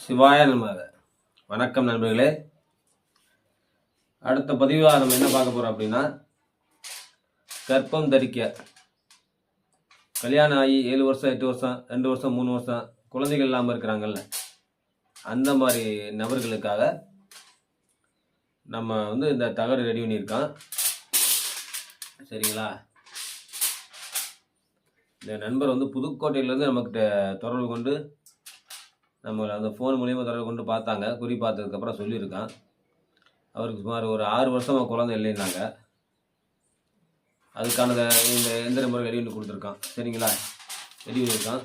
சிவாய நமக. வணக்கம் நண்பர்களே. அடுத்த பதிவாக நம்ம என்ன பார்க்க போகிறோம் அப்படின்னா, கர்ப்பம் தரிக்க கல்யாணம் ஆகி 7 வருஷம் 8 வருஷம் 2 வருஷம் 3 வருஷம் குழந்தைகள் இல்லாமல் இருக்கிறாங்கல்ல, அந்த மாதிரி நபர்களுக்காக நம்ம இந்த தகவல் ரெடி பண்ணியிருக்கோம். சரிங்களா? இந்த நண்பர் புதுக்கோட்டையிலேருந்து நமக்கிட்ட தொடர்பு கொண்டு நம்மளை ஃபோன் மூலியமாக தொடர்பு கொண்டு பார்த்தாங்க. குறி பார்த்ததுக்கப்புறம் சொல்லியிருக்கான். அவருக்கு சுமார் ஒரு 6 வருஷமாக குழந்தை இல்லைன்னாங்க. அதுக்கான இந்த எந்திர முறை ரெடி பண்ணி கொடுத்துருக்கான். சரிங்களா? ரெடி பண்ணியிருக்கான்.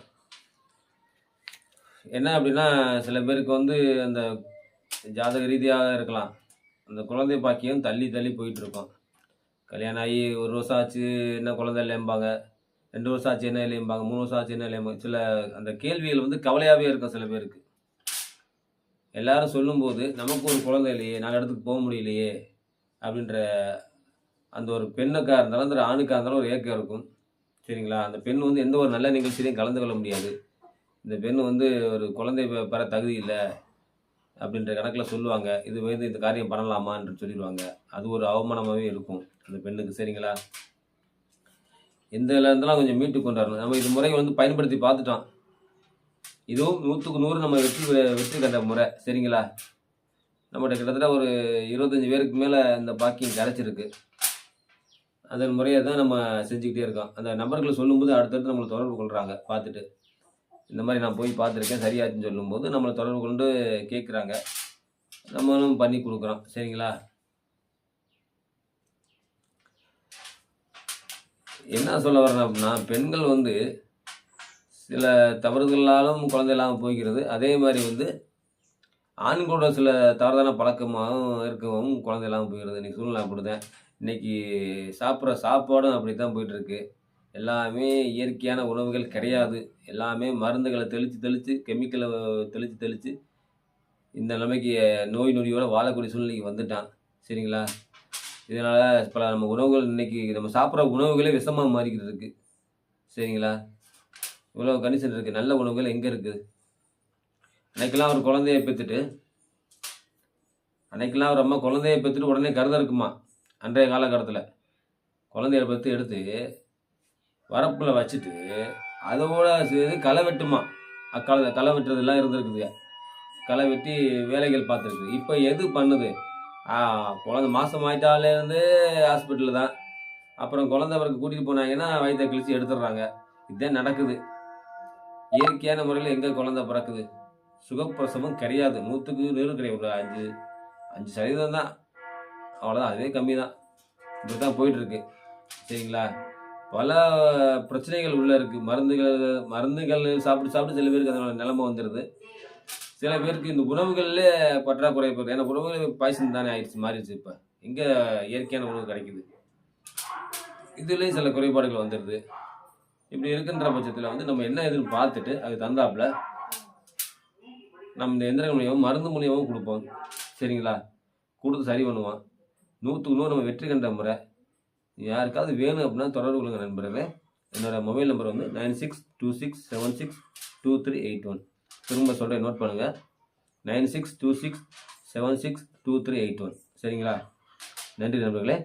என்ன அப்படின்னா, சில பேருக்கு அந்த ஜாதக ரீதியாக இருக்கலாம், அந்த குழந்தை பாக்கியம் தள்ளி தள்ளி போயிட்டுருக்கோம். கல்யாணம் ஆகி 1 வருஷம் ஆச்சு, என்ன குழந்தை இல்லைம்பாங்க. 2 வருஷம் ஆச்சு, என்ன இல்லைம்பாங்க. 3 வருஷம் ஆச்சு, என்ன இல்லைம்பாங்க. சில அந்த கேள்விகள் கவலையாகவே இருக்கும் சில பேருக்கு. எல்லாரும் சொல்லும்போது நமக்கு ஒரு குழந்தை இல்லையே, 4 இடத்துக்கு போக முடியலையே அப்படின்ற அந்த ஒரு பெண்ணுக்காக இருந்தாலும் அந்த ஆணுக்காக இருந்தாலும் ஒரு ஏக்கம் இருக்கும். சரிங்களா? அந்த பெண் எந்த ஒரு நல்ல நிகழ்ச்சியிலையும் கலந்து கொள்ள முடியாது. இந்த பெண் ஒரு குழந்தை பெற தகுதி இல்லை அப்படின்ற கணக்கில் சொல்லுவாங்க. இது இந்த காரியம் பண்ணலாமான்னு சொல்லிடுவாங்க. அது ஒரு அவமானமாகவே இருக்கும் அந்த பெண்ணுக்கு. சரிங்களா? இந்த இருந்தெல்லாம் கொஞ்சம் மீட்டு கொண்டு வரணும். நம்ம இது முறை பயன்படுத்தி பார்த்துட்டோம். இதுவும் 100க்கு 100 நம்ம வெற்றி கண்ட முறை. சரிங்களா? நம்மகிட்ட கிட்டத்தட்ட ஒரு 25 பேருக்கு மேலே இந்த பாக்கியம் கிடைச்சிருக்கு. அதன் முறையை தான் நம்ம செஞ்சுக்கிட்டே இருக்கோம். அந்த நபர்களை சொல்லும்போது அடுத்தடுத்து நம்மளை தொடர்பு கொள்கிறாங்க. பார்த்துட்டு இந்த மாதிரி நான் போய் பார்த்துருக்கேன், சரியாச்சுன்னு சொல்லும்போது நம்மளை தொடர்பு கொண்டு கேட்குறாங்க. நம்மளும் பண்ணி கொடுக்குறோம். சரிங்களா? என்ன சொல்ல வரேன் அப்படின்னா, பெண்கள் சில தவறுதலாலும் குழந்தை இல்லாமல் போய்கிறது. அதே மாதிரி ஆண்களோட சில தவறுதான பழக்கமாகவும் இருக்கவும் குழந்தை இல்லாமல் போய்கிறது. இன்றைக்கி சூழ்நிலை அப்படிதான். இன்றைக்கி சாப்பிட்ற சாப்பாடும் அப்படி தான் போயிட்டுருக்கு. எல்லாமே இயற்கையான உணவுகள் கிடையாது. எல்லாமே மருந்துகளை தெளித்து கெமிக்கலை தெளித்து இந்த நிலைமைக்கு நோய் நொடியோடு வாழக்கூடிய சூழ்நிலைக்கு வந்துட்டான். சரிங்களா? இதனால் பல நம்ம உணவுகள் இன்றைக்கி நம்ம சாப்பிட்ற உணவுகளே விஷமாக மாறிக்கிட்டு இருக்குது. சரிங்களா? இவ்வளோ கண்டிஷன் இருக்குது. நல்ல உணவுகள் எங்கே இருக்குது? அன்னைக்கெல்லாம் ஒரு குழந்தைய பெற்றுட்டு ஒரு அம்மா குழந்தைய பெற்றுட்டு உடனே கருதை இருக்குமா. அன்றைய காலகட்டத்தில் குழந்தைய பெற்று எடுத்து வரப்பில் வச்சுட்டு அதோட சேர்த்து களை வெட்டுமா. களை வெட்டுறதெல்லாம் இருந்திருக்குதுங்க. களை வெட்டி வேலைகள் பார்த்துருக்கு. இப்போ எது பண்ணுது? குழந்தை மாதம் ஆகிட்டாலேருந்து ஹாஸ்பிட்டலில் தான். அப்புறம் குழந்தை பிறகு கூட்டிகிட்டு போனாங்கன்னா வயிற்றை கிழிச்சு எடுத்துடுறாங்க. இதுதான் நடக்குது. இயற்கையான முறையில் எங்கே குழந்தை பிறக்குது? சுகப்பிரசவம் கிடையாது. 100க்கு 100 கிடையாது. ஒரு 5% தான். அவ்வளோதான். அதுவே கம்மி தான். இப்படி தான் போயிட்டுருக்கு. சரிங்களா? பல பிரச்சனைகள் உள்ளே இருக்குது. மருந்துகள் சாப்பிட்டு சில பேருக்கு அதனோட நிலைமை வந்துடுது. சில பேருக்கு இந்த உணவுகளிலே பற்றாக்குறை போகுது. ஏன்னா உணவுகள் பாய்சன் தானே ஆயிடுச்சு, மாறிடுச்சு. இப்போ எங்கே இயற்கையான உணவு கிடைக்குது? இதுலேயும் சில குறைபாடுகள் வந்துடுது. இப்படி இருக்கின்ற பட்சத்தில் நம்ம என்ன எதுன்னு பார்த்துட்டு அது தந்தாப்புல நம்ம இந்த எந்திரங்கள் மூலியமாக மருந்து மூலியமாகவும் கொடுப்போம். சரிங்களா? கொடுத்து சரி பண்ணுவோம். 100க்கு 100 நம்ம வெற்றி கண்ட முறை. யாருக்காவது வேணும் அப்படின்னா தொடர்பு கொள்ளுங்க நண்பர்களே. என்னோடய மொபைல் நம்பர் 9626762381. திரும்ப சொல்கிறேன், நோட் பண்ணுங்கள். 9626762381. சரிங்களா? நன்றி நண்பர்களே.